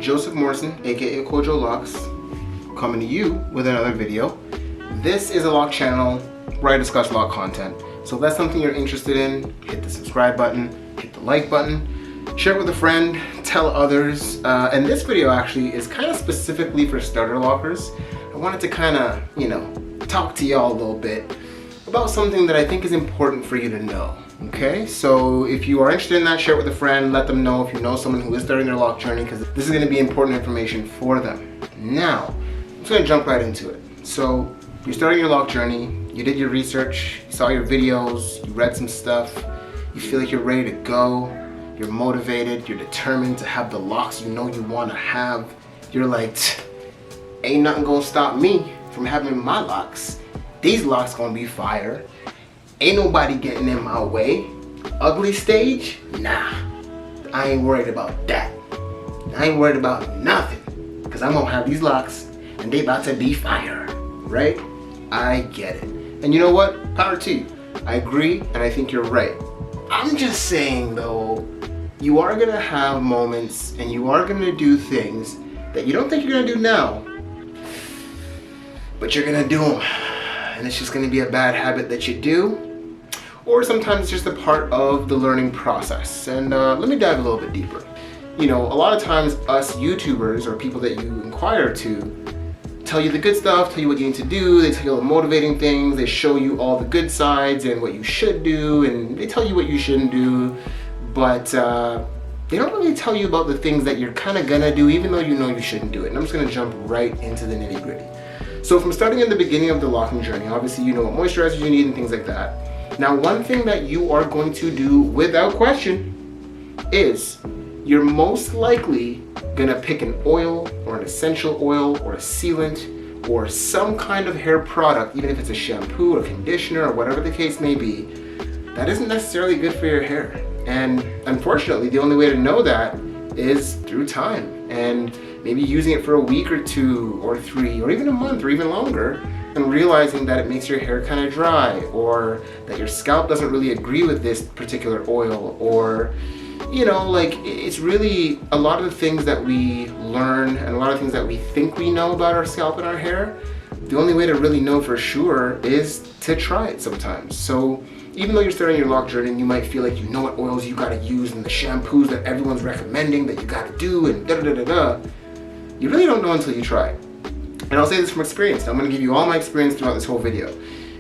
Joseph Morrison, aka Kojo Locks, coming to you with another video. This is a lock channel where I discuss lock content. So if that's something you're interested in, hit the subscribe button, hit the like button, share it with a friend, tell others. And this video actually is kind of specifically for starter lockers. I wanted to kind of, talk to y'all a little bit about something that I think is important for you to know. Okay, so if you are interested in that, share it with a friend, let them know if you know someone who is starting their lock journey, because this is going to be important information for them. Now, I'm just going to jump right into it. So, you're starting your lock journey, you did your research, you saw your videos, you read some stuff, you feel like you're ready to go, you're motivated, you're determined to have the locks you know you want to have. You're like, ain't nothing going to stop me from having my locks. These locks going to be fire. Ain't nobody getting in my way. Ugly stage? Nah. I ain't worried about that. I ain't worried about nothing. Because I'm going to have these locks and they about to be fire. Right? I get it. And you know what? Power to you. I agree and I think you're right. I'm just saying though, you are going to have moments and you are going to do things that you don't think you're going to do now. But you're going to do them. And it's just going to be a bad habit that you do. Or sometimes it's just a part of the learning process. And let me dive a little bit deeper. A lot of times us YouTubers or people that you inquire to tell you the good stuff, tell you what you need to do, they tell you all the motivating things, they show you all the good sides and what you should do, and they tell you what you shouldn't do, but they don't really tell you about the things that you're kind of gonna do even though you know you shouldn't do it. And I'm just gonna jump right into the nitty gritty. So from starting in the beginning of the locking journey, obviously you know what moisturizers you need and things like that. Now, one thing that you are going to do without question is you're most likely gonna pick an oil or an essential oil or a sealant or some kind of hair product, even if it's a shampoo or conditioner or whatever the case may be, that isn't necessarily good for your hair. And unfortunately, the only way to know that is through time and maybe using it for a week or two or three or even a month or even longer, and realizing that it makes your hair kind of dry, or that your scalp doesn't really agree with this particular oil, or it's really a lot of the things that we learn and a lot of things that we think we know about our scalp and our hair. The only way to really know for sure is to try it sometimes. So even though you're starting your lock journey and you might feel like you know what oils you gotta use and the shampoos that everyone's recommending that you gotta do and you really don't know until you try it. And I'll say this from experience. I'm going to give you all my experience throughout this whole video.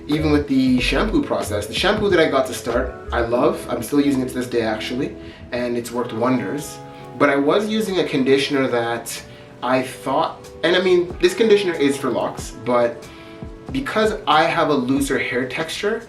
Even with the shampoo process, the shampoo that I got to start, I love. I'm still using it to this day actually, and it's worked wonders. But I was using a conditioner that I thought, and I mean, this conditioner is for locks, but because I have a looser hair texture,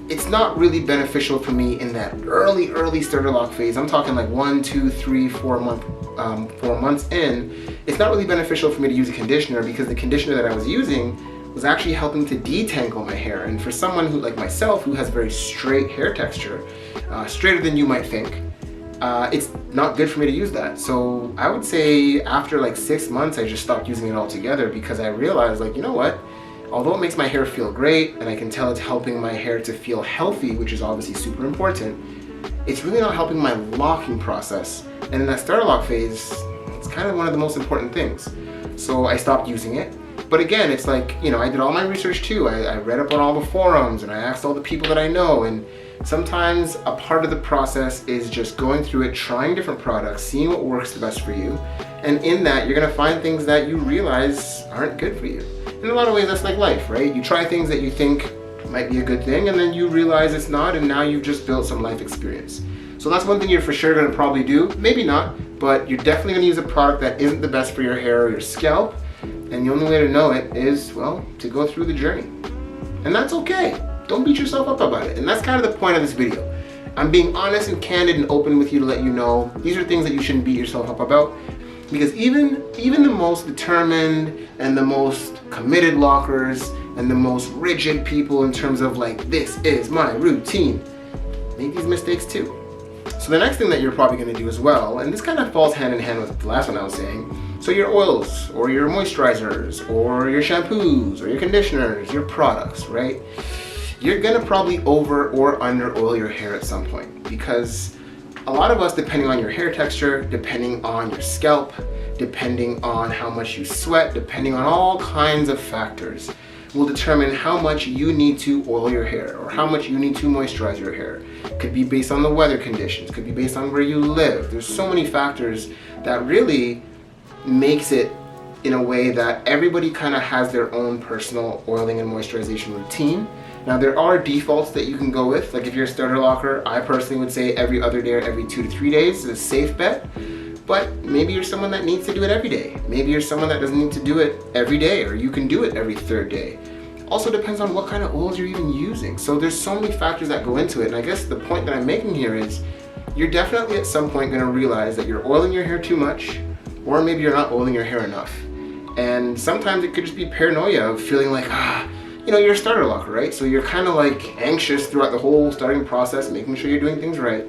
it's not really beneficial for me in that early starter lock phase. I'm talking like 1, 2, 3, 4 months in. It's not really beneficial for me to use a conditioner because the conditioner that I was using was actually helping to detangle my hair. And for someone who, like myself, who has very straight hair texture, straighter than you might think, it's not good for me to use that. So I would say after like 6 months, I just stopped using it altogether because I realized, like, you know what? Although it makes my hair feel great and I can tell it's helping my hair to feel healthy, which is obviously super important, it's really not helping my locking process. And in that starter lock phase, it's kind of one of the most important things. So I stopped using it. But again, it's like, I did all my research too. I read up on all the forums and I asked all the people that I know. And sometimes a part of the process is just going through it, trying different products, seeing what works the best for you. And in that, you're gonna find things that you realize aren't good for you. In a lot of ways, that's like life, right? You try things that you think might be a good thing and then you realize it's not, and now you've just built some life experience. So that's one thing you're for sure gonna probably do. Maybe not, but you're definitely gonna use a product that isn't the best for your hair or your scalp. And the only way to know it is, well, to go through the journey. And that's okay. Don't beat yourself up about it. And that's kind of the point of this video. I'm being honest and candid and open with you to let you know these are things that you shouldn't beat yourself up about. Because even the most determined and the most committed lockers and the most rigid people in terms of like, this is my routine, make these mistakes too. So the next thing that you're probably going to do as well, and this kind of falls hand in hand with the last one I was saying, so your oils or your moisturizers or your shampoos or your conditioners, your products, right? You're going to probably over or under oil your hair at some point, because a lot of us, depending on your hair texture, depending on your scalp, depending on how much you sweat, depending on all kinds of factors, will determine how much you need to oil your hair or how much you need to moisturize your hair. Could be based on the weather conditions, could be based on where you live. There's so many factors that really makes it in a way that everybody kind of has their own personal oiling and moisturization routine. Now there are defaults that you can go with, like if you're a starter locker, I personally would say every other day or every 2 to 3 days is a safe bet. But maybe you're someone that needs to do it every day. Maybe you're someone that doesn't need to do it every day, or you can do it every third day. Also depends on what kind of oils you're even using. So there's so many factors that go into it. And I guess the point that I'm making here is you're definitely at some point gonna realize that you're oiling your hair too much, or maybe you're not oiling your hair enough. And sometimes it could just be paranoia of feeling like, you're a starter locker, right? So you're kind of like anxious throughout the whole starting process, making sure you're doing things right.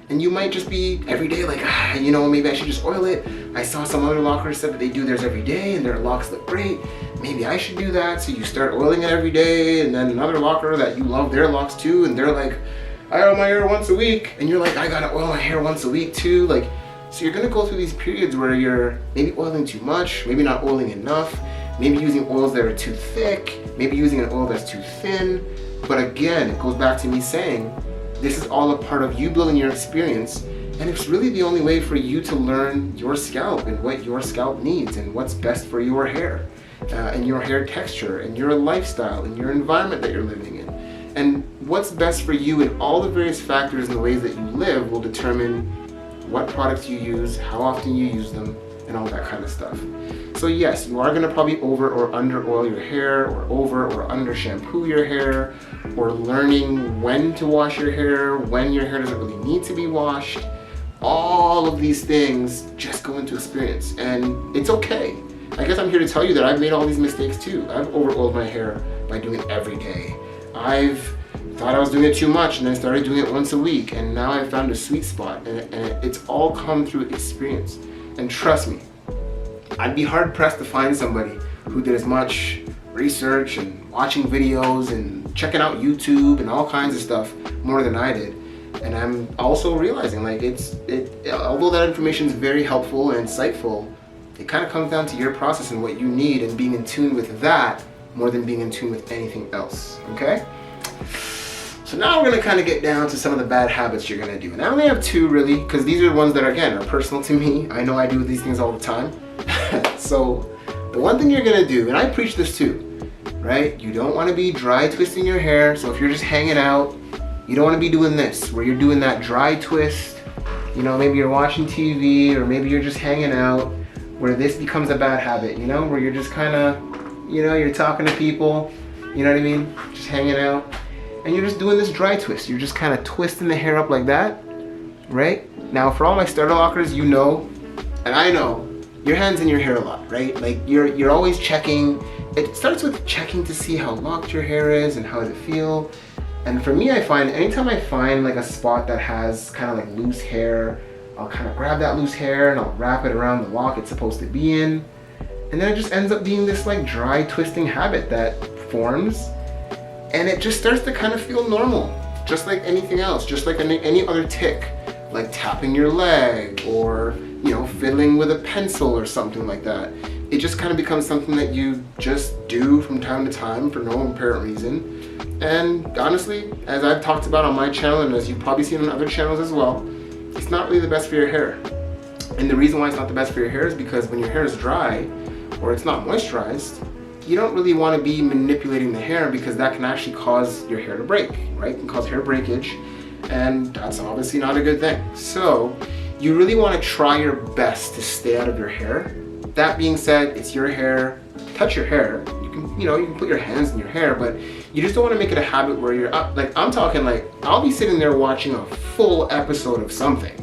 And you might just be every day like, maybe I should just oil it. I saw some other lockers said that they do theirs every day and their locks look great. Maybe I should do that. So you start oiling it every day, and then another locker that you love their locks too, and they're like, I oil my hair once a week. And you're like, I gotta oil my hair once a week too. So you're gonna go through these periods where you're maybe oiling too much, maybe not oiling enough, maybe using oils that are too thick, maybe using an oil that's too thin. But again, it goes back to me saying, this is all a part of you building your experience, and it's really the only way for you to learn your scalp and what your scalp needs and what's best for your hair and your hair texture and your lifestyle and your environment that you're living in. And what's best for you in all the various factors and the ways that you live will determine what products you use, how often you use them, and all that kind of stuff. So yes, you are gonna probably over or under oil your hair, or over or under shampoo your hair, or learning when to wash your hair, when your hair doesn't really need to be washed. All of these things just go into experience, and it's okay. I guess I'm here to tell you that I've made all these mistakes too. I've over oiled my hair by doing it every day. I've thought I was doing it too much and then started doing it once a week, and now I've found a sweet spot, and it's all come through experience. And trust me, I'd be hard pressed to find somebody who did as much research and watching videos and checking out YouTube and all kinds of stuff more than I did. And I'm also realizing although that information is very helpful and insightful, it kind of comes down to your process and what you need and being in tune with that more than being in tune with anything else, okay? So now we're gonna kind of get down to some of the bad habits you're gonna do. And I only have 2 really, because these are the ones that are personal to me. I know I do these things all the time. So the one thing you're gonna do, and I preach this too, right? You don't wanna be dry twisting your hair. So if you're just hanging out, you don't wanna be doing this, where you're doing that dry twist. Maybe you're watching TV, or maybe you're just hanging out, where this becomes a bad habit, where you're just kind of, you're talking to people, you know what I mean? Just hanging out. And you're just doing this dry twist. You're just kind of twisting the hair up like that, right? Now, for all my starter lockers, and I know, your hand's in your hair a lot, right? Like you're always checking. It starts with checking to see how locked your hair is and how does it feel. And for me, I find anytime I find like a spot that has kind of like loose hair, I'll kind of grab that loose hair and I'll wrap it around the lock it's supposed to be in. And then it just ends up being this like dry twisting habit that forms. And it just starts to kind of feel normal, just like anything else, just like any other tick, like tapping your leg or, fiddling with a pencil or something like that. It just kind of becomes something that you just do from time to time for no apparent reason. And honestly, as I've talked about on my channel, and as you've probably seen on other channels as well, it's not really the best for your hair. And the reason why it's not the best for your hair is because when your hair is dry or it's not moisturized, you don't really want to be manipulating the hair, because that can actually cause your hair to break, right? It can cause hair breakage, and that's obviously not a good thing. So you really want to try your best to stay out of your hair. That being said, it's your hair. Touch your hair. You can put your hands in your hair, but you just don't want to make it a habit where you're up. Like I'm talking like I'll be sitting there watching a full episode of something,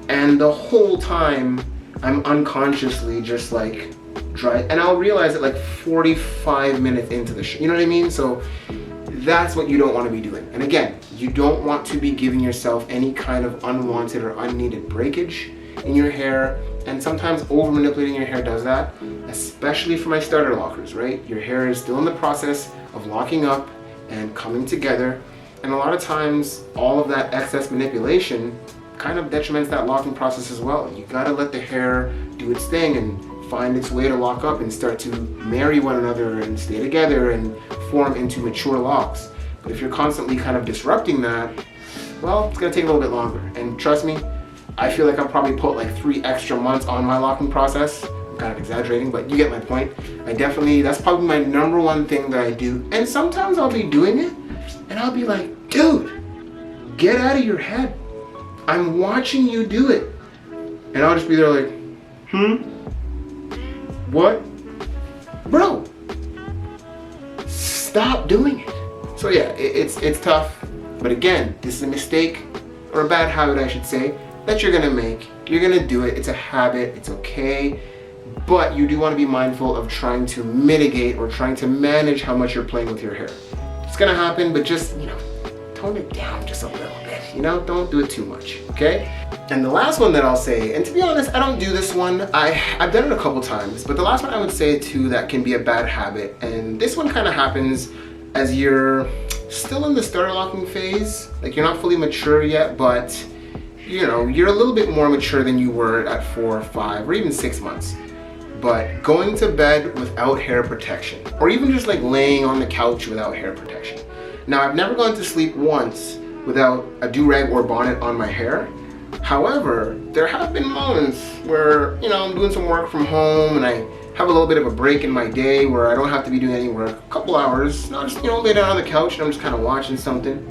and the whole time I'm unconsciously just like dry, and I'll realize it like 45 minutes into the show. You know what I mean? So that's what you don't want to be doing. And again, you don't want to be giving yourself any kind of unwanted or unneeded breakage in your hair. And sometimes over manipulating your hair does that, especially for my starter lockers, right? Your hair is still in the process of locking up and coming together. And a lot of times all of that excess manipulation kind of detriments that locking process as well. You gotta let the hair do its thing and find its way to lock up and start to marry one another and stay together and form into mature locks. But if you're constantly kind of disrupting that, well, it's gonna take a little bit longer. And trust me, I feel like I've probably put like 3 extra months on my locking process. I'm kind of exaggerating, but you get my point. That's probably my number one thing that I do. And sometimes I'll be doing it and I'll be like, dude, get out of your head. I'm watching you do it. And I'll just be there like, what? Bro, stop doing it. So yeah, it's tough. But again, this is a mistake, or a bad habit I should say, that you're gonna make. You're gonna do it, it's a habit, it's okay. But you do wanna be mindful of trying to mitigate or trying to manage how much you're playing with your hair. It's gonna happen, but just, tone it down just a little bit, don't do it too much, okay? And the last one that I'll say, and to be honest, I don't do this one. I've done it a couple times, but the last one I would say too that can be a bad habit, and this one kind of happens as you're still in the starter locking phase, like you're not fully mature yet, but you're a little bit more mature than you were at 4 or 5 or even 6 months. But going to bed without hair protection, or even just like laying on the couch without hair protection. Now, I've never gone to sleep once without a do-rag or bonnet on my hair. However, there have been moments where, I'm doing some work from home and I have a little bit of a break in my day where I don't have to be doing any work, a couple hours, just, lay down on the couch and I'm just kind of watching something,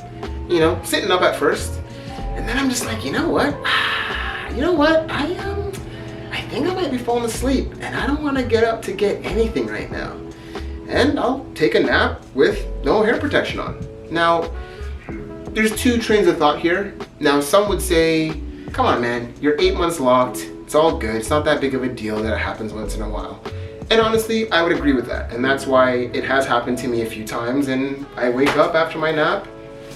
sitting up at first. And then I'm just like, you know what? I think I might be falling asleep and I don't want to get up to get anything right now. And I'll take a nap with no hair protection on. Now, there's 2 trains of thought here. Now, some would say, come on man, you're 8 months locked, it's all good, it's not that big of a deal that it happens once in a while. And honestly, I would agree with that. And that's why it has happened to me a few times, and I wake up after my nap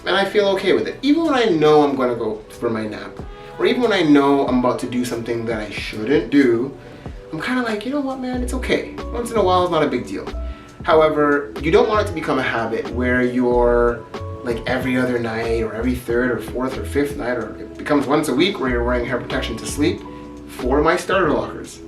and I feel okay with it. Even when I know I'm gonna go for my nap, or even when I know I'm about to do something that I shouldn't do, I'm kind of like, you know what man, it's okay. Once in a while, it's not a big deal. However, you don't want it to become a habit where you're like every other night or every 3rd or 4th or 5th night, or it becomes once a week where you're wearing hair protection to sleep. For my starter lockers,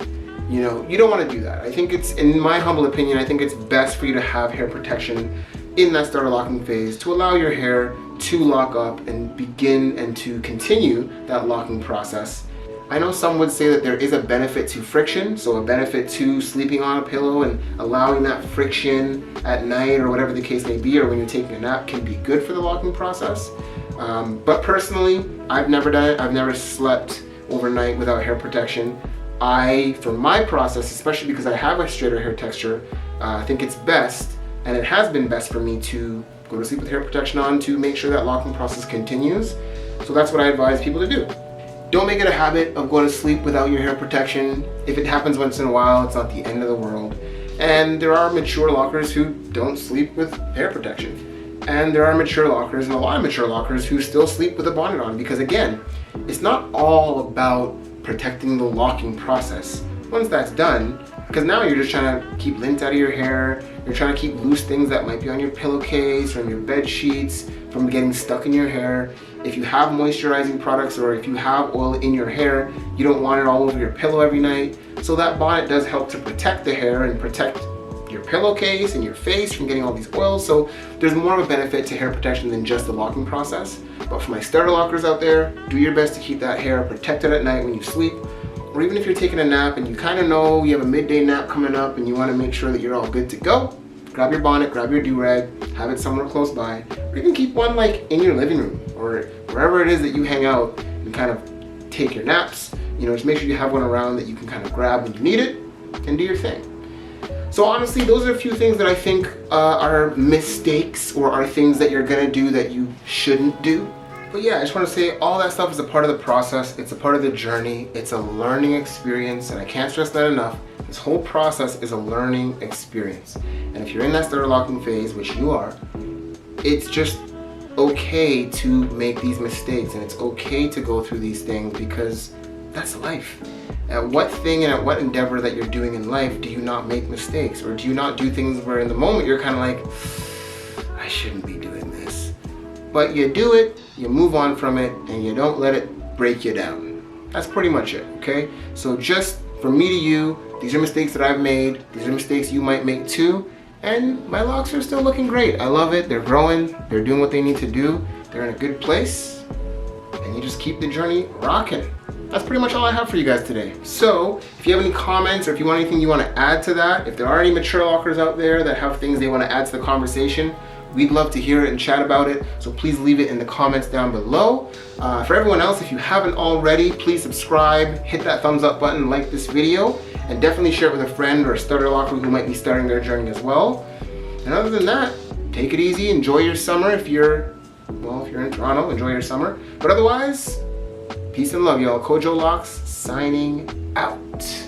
you don't want to do that. I think in my humble opinion, I think it's best for you to have hair protection in that starter locking phase to allow your hair to lock up and begin and to continue that locking process. I know some would say that there is a benefit to friction, so a benefit to sleeping on a pillow and allowing that friction at night or whatever the case may be, or when you're taking a nap, can be good for the locking process. But personally, I've never done it. I've never slept overnight without hair protection. For my process, especially because I have a straighter hair texture, I think it's best, and it has been best for me to go to sleep with hair protection on to make sure that locking process continues. So that's what I advise people to do. Don't make it a habit of going to sleep without your hair protection. If it happens once in a while, it's not the end of the world. And there are mature lockers who don't sleep with hair protection. And there are mature lockers, and a lot of mature lockers, who still sleep with a bonnet on, because again, it's not all about protecting the locking process. Once that's done, because now you're just trying to keep lint out of your hair, you're trying to keep loose things that might be on your pillowcase or on your bed sheets from getting stuck in your hair. If you have moisturizing products or if you have oil in your hair, you don't want it all over your pillow every night. So that bonnet does help to protect the hair and protect your pillowcase and your face from getting all these oils. So there's more of a benefit to hair protection than just the locking process. But for my starter lockers out there, do your best to keep that hair protected at night when you sleep. Or even if you're taking a nap and you kind of know you have a midday nap coming up and you want to make sure that you're all good to go, grab your bonnet, grab your do-rag, have it somewhere close by, or even keep one like in your living room or wherever it is that you hang out and kind of take your naps. Just make sure you have one around that you can kind of grab when you need it and do your thing. So honestly, those are a few things that I think are mistakes or are things that you're gonna do that you shouldn't do. But yeah, I just want to say all that stuff is a part of the process. It's a part of the journey. It's a learning experience, and I can't stress that enough. This whole process is a learning experience. And if you're in that starter locking phase, which you are, it's just okay to make these mistakes, and it's okay to go through these things because that's life. At what thing and at what endeavor that you're doing in life do you not make mistakes? Or do you not do things where in the moment you're kind of like, I shouldn't be doing this. But you do it, you move on from it, and you don't let it break you down. That's pretty much it, okay? So just from me to you, these are mistakes that I've made. These are mistakes you might make too. And my locks are still looking great. I love it. They're growing. They're doing what they need to do. They're in a good place. And you just keep the journey rocking. That's pretty much all I have for you guys today. So if you have any comments or if you want anything you want to add to that, if there are any mature lockers out there that have things they want to add to the conversation, we'd love to hear it and chat about it. So please leave it in the comments down below. For everyone else, if you haven't already, please subscribe, hit that thumbs up button, like this video, and definitely share it with a friend or a starter locker who might be starting their journey as well. And other than that, take it easy, enjoy your summer. If you're in Toronto, enjoy your summer. But otherwise, peace and love, y'all. Kojo Locks signing out.